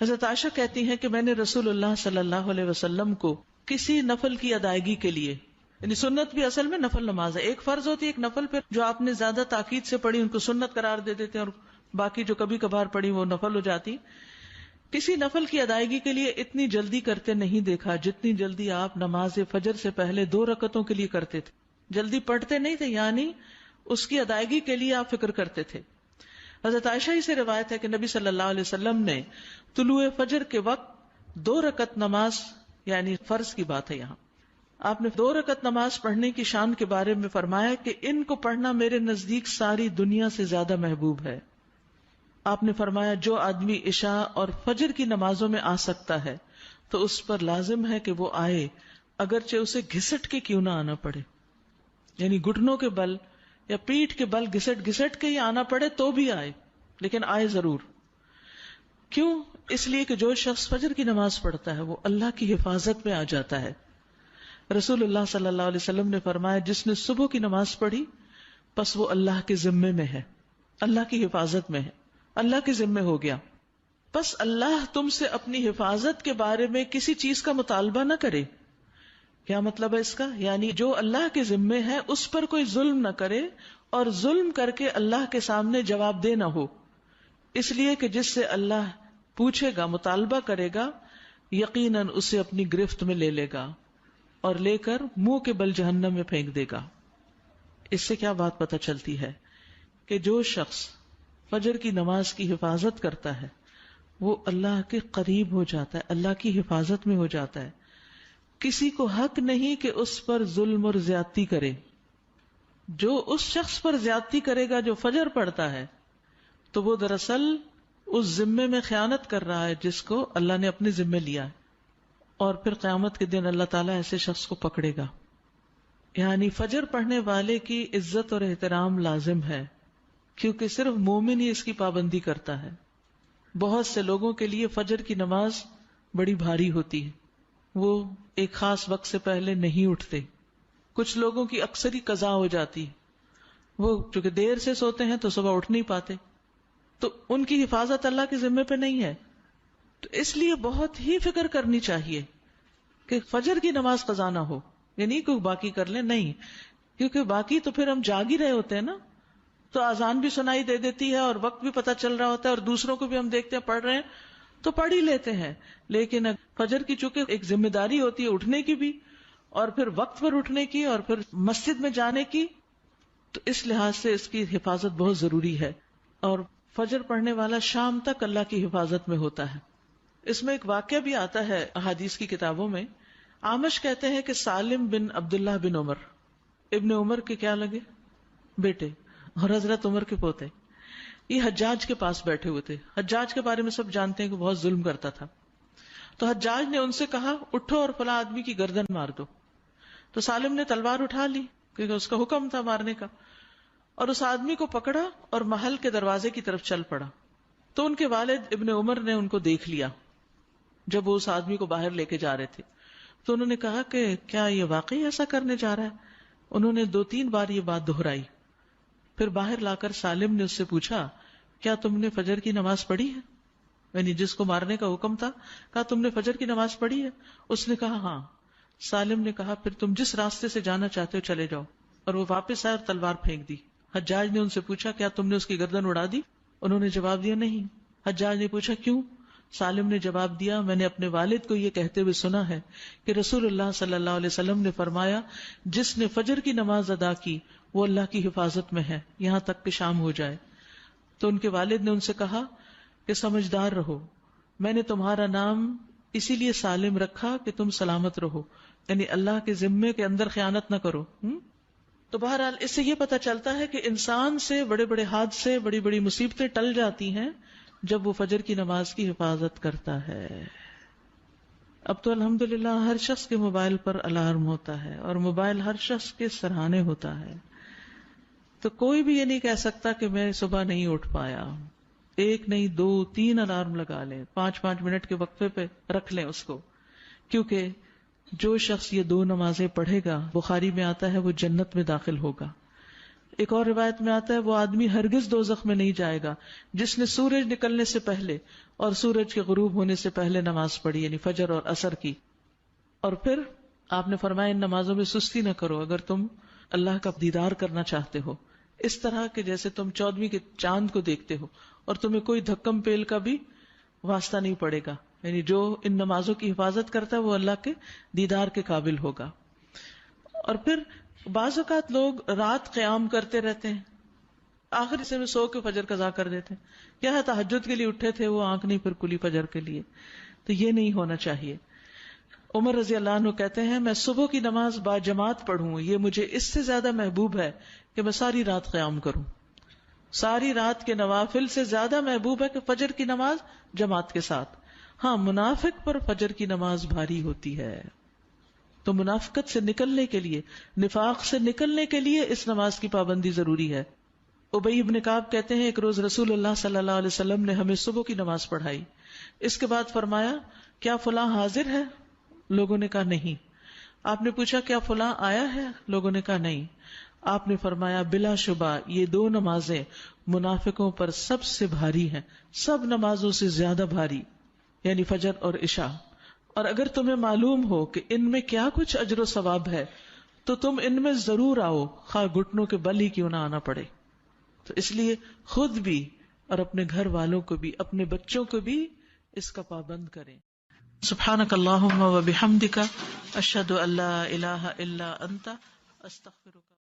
حضرت عائشہ کہتی ہیں کہ میں نے رسول اللہ صلی اللہ علیہ وسلم کو کسی نفل کی ادائیگی کے لیے، یعنی سنت بھی اصل میں نفل نماز ہے، ایک فرض ہوتی ہے ایک نفل، پھر جو آپ نے زیادہ تاکید سے پڑھی ان کو سنت قرار دے دیتے ہیں اور باقی جو کبھی کبھار پڑھی وہ نفل ہو جاتی. کسی نفل کی ادائیگی کے لیے اتنی جلدی کرتے نہیں دیکھا جتنی جلدی آپ نماز فجر سے پہلے 2 رکعتوں کے لیے کرتے تھے. جلدی پڑھتے نہیں تھے، یعنی اس کی ادائیگی کے لیے آپ فکر کرتے تھے. حضرت عائشہ ہی سے روایت ہے کہ نبی صلی اللہ علیہ وسلم نے طلوع فجر کے وقت 2 رکعت نماز، یعنی فرض کی بات ہے یہاں، آپ نے 2 رکعت نماز پڑھنے کی شان کے بارے میں فرمایا کہ ان کو پڑھنا میرے نزدیک ساری دنیا سے زیادہ محبوب ہے. آپ نے فرمایا جو آدمی عشاء اور فجر کی نمازوں میں آ سکتا ہے تو اس پر لازم ہے کہ وہ آئے، اگرچہ اسے گھسٹ کے کیوں نہ آنا پڑے، یعنی گھٹنوں کے بل یا پیٹھ کے بل گھسٹ گھسٹ کے ہی آنا پڑے تو بھی آئے، لیکن آئے ضرور. کیوں؟ اس لیے کہ جو شخص فجر کی نماز پڑھتا ہے وہ اللہ کی حفاظت میں آ جاتا ہے. رسول اللہ صلی اللہ علیہ وسلم نے فرمایا جس نے صبح کی نماز پڑھی پس وہ اللہ کے ذمے میں ہے، اللہ کی حفاظت میں ہے، اللہ کے ذمے ہو گیا. پس اللہ تم سے اپنی حفاظت کے بارے میں کسی چیز کا مطالبہ نہ کرے. کیا مطلب ہے اس کا؟ یعنی جو اللہ کے ذمے ہے اس پر کوئی ظلم نہ کرے اور ظلم کر کے اللہ کے سامنے جواب دے نہ ہو، اس لیے کہ جس سے اللہ پوچھے گا، مطالبہ کرے گا، یقیناً اسے اپنی گرفت میں لے لے گا اور لے کر منہ کے بل جہنم میں پھینک دے گا. اس سے کیا بات پتہ چلتی ہے کہ جو شخص فجر کی نماز کی حفاظت کرتا ہے وہ اللہ کے قریب ہو جاتا ہے، اللہ کی حفاظت میں ہو جاتا ہے. کسی کو حق نہیں کہ اس پر ظلم اور زیادتی کرے. جو اس شخص پر زیادتی کرے گا جو فجر پڑھتا ہے تو وہ دراصل اس ذمے میں خیانت کر رہا ہے جس کو اللہ نے اپنے ذمے لیا ہے، اور پھر قیامت کے دن اللہ تعالیٰ ایسے شخص کو پکڑے گا. یعنی فجر پڑھنے والے کی عزت اور احترام لازم ہے، کیونکہ صرف مومن ہی اس کی پابندی کرتا ہے. بہت سے لوگوں کے لیے فجر کی نماز بڑی بھاری ہوتی ہے، وہ ایک خاص وقت سے پہلے نہیں اٹھتے. کچھ لوگوں کی اکثری قضا ہو جاتی ہے، وہ چونکہ دیر سے سوتے ہیں تو صبح اٹھ نہیں پاتے، تو ان کی حفاظت اللہ کے ذمے پہ نہیں ہے. تو اس لیے بہت ہی فکر کرنی چاہیے کہ فجر کی نماز قضا نہ ہو، یعنی کوئی باقی کر لیں، نہیں، کیونکہ باقی تو پھر ہم جاگ ہی رہے ہوتے ہیں نا، تو اذان بھی سنائی دے دیتی ہے اور وقت بھی پتہ چل رہا ہوتا ہے اور دوسروں کو بھی ہم دیکھتے ہیں پڑھ رہے ہیں تو پڑھ ہی لیتے ہیں. لیکن فجر کی چونکہ ایک ذمہ داری ہوتی ہے اٹھنے کی بھی، اور پھر وقت پر اٹھنے کی، اور پھر مسجد میں جانے کی، تو اس لحاظ سے اس کی حفاظت بہت ضروری ہے. اور فجر پڑھنے والا شام تک اللہ کی حفاظت میں ہوتا ہے. اس میں ایک واقعہ بھی آتا ہے احادیث کی کتابوں میں. اعمش کہتے ہیں کہ سالم بن عبداللہ بن عمر، ابن عمر کے کیا لگے بیٹے اور حضرت عمر کے پوتے، یہ حجاج کے پاس بیٹھے ہوئے تھے. حجاج کے بارے میں سب جانتے ہیں کہ بہت ظلم کرتا تھا. تو حجاج نے ان سے کہا اٹھو اور فلاں آدمی کی گردن مار دو. تو سالم نے تلوار اٹھا لی کیونکہ اس کا حکم تھا مارنے کا، اور اس آدمی کو پکڑا اور محل کے دروازے کی طرف چل پڑا. تو ان کے والد ابن عمر نے ان کو دیکھ لیا جب وہ اس آدمی کو باہر لے کے جا رہے تھے. تو انہوں نے کہا کہ کیا یہ واقعی ایسا کرنے جا رہا ہے؟ انہوں نے 2-3 بار یہ بات دہرائی. پھر باہر لا کر سالم نے اس سے پوچھا کیا تم نے فجر کی نماز پڑھی ہے؟ یعنی جس کو مارنے کا حکم تھا، کہا تم نے فجر کی نماز پڑھی ہے؟ اس نے کہا ہاں. سالم نے کہا پھر تم جس راستے سے جانا چاہتے ہو چلے جاؤ، اور وہ واپس آئے اور تلوار پھینک دی. حجاج نے ان سے پوچھا کیا تم نے اس کی گردن اڑا دی؟ انہوں نے جواب دیا نہیں. حجاج نے پوچھا کیوں؟ سالم نے جواب دیا میں نے اپنے والد کو یہ کہتے ہوئے سنا ہے کہ رسول اللہ صلی اللہ علیہ وسلم نے فرمایا جس نے فجر کی نماز ادا کی وہ اللہ کی حفاظت میں ہے یہاں تک کہ شام ہو جائے. تو ان کے والد نے ان سے کہا کہ سمجھدار رہو، میں نے تمہارا نام اسی لیے سالم رکھا کہ تم سلامت رہو، یعنی اللہ کے ذمے کے اندر خیانت نہ کرو. تو بہرحال اس سے یہ پتہ چلتا ہے کہ انسان سے بڑے بڑے حادثے، بڑی بڑی مصیبتیں ٹل جاتی ہیں جب وہ فجر کی نماز کی حفاظت کرتا ہے. اب تو الحمدللہ ہر شخص کے موبائل پر الارم ہوتا ہے اور موبائل ہر شخص کے سرہانے ہوتا ہے، تو کوئی بھی یہ نہیں کہہ سکتا کہ میں صبح نہیں اٹھ پایا. 1 نہیں 2 3 الارم لگا لیں، 5 منٹ کے وقفے پہ رکھ لیں اس کو، کیونکہ جو شخص یہ 2 نمازیں پڑھے گا، بخاری میں آتا ہے وہ جنت میں داخل ہوگا. ایک اور روایت میں آتا ہے وہ آدمی ہرگز دوزخ میں نہیں جائے گا جس نے سورج نکلنے سے پہلے اور سورج کے غروب ہونے سے پہلے نماز پڑھی، یعنی فجر اور عصر کی. اور پھر آپ نے فرمایا ان نمازوں میں سستی نہ کرو اگر تم اللہ کا دیدار کرنا چاہتے ہو، اس طرح کہ جیسے تم 14ویں کے چاند کو دیکھتے ہو اور تمہیں کوئی دھکم پیل کا بھی واسطہ نہیں پڑے گا. یعنی جو ان نمازوں کی حفاظت کرتا ہے وہ اللہ کے دیدار کے قابل ہوگا. اور پھر بعض اوقات لوگ رات قیام کرتے رہتے ہیں، آخر حصے میں سو کے فجر قضا کر دیتے ہیں. کیا ہے تہجد کے لیے اٹھے تھے، وہ آنکھ نہیں پھر کھلی فجر کے لیے. تو یہ نہیں ہونا چاہیے. عمر رضی اللہ عنہ کہتے ہیں میں صبح کی نماز با جماعت پڑھوں یہ مجھے اس سے زیادہ محبوب ہے کہ میں ساری رات قیام کروں. ساری رات کے نوافل سے زیادہ محبوب ہے کہ فجر کی نماز جماعت کے ساتھ. ہاں منافق پر فجر کی نماز بھاری ہوتی ہے، تو منافقت سے نکلنے کے لیے، نفاق سے نکلنے کے لیے اس نماز کی پابندی ضروری ہے. ابی ابن کعب کہتے ہیں ایک روز رسول اللہ صلی اللہ علیہ وسلم نے ہمیں صبح کی نماز پڑھائی. اس کے بعد فرمایا کیا فلاں حاضر ہے؟ لوگوں نے کہا نہیں. آپ نے پوچھا کیا فلاں آیا ہے؟ لوگوں نے کہا نہیں. آپ نے فرمایا بلا شبہ یہ دو نمازیں منافقوں پر سب سے بھاری ہیں، سب نمازوں سے زیادہ بھاری، یعنی فجر اور عشاء. اور اگر تمہیں معلوم ہو کہ ان میں کیا کچھ اجر و ثواب ہے تو تم ان میں ضرور آؤ، خواہ گھٹنوں کے بل ہی کیوں نہ آنا پڑے. تو اس لیے خود بھی اور اپنے گھر والوں کو بھی، اپنے بچوں کو بھی اس کا پابند کریں. سبحانک اللہم و بحمدک اشہد ان لا الہ الا انت استغفرک.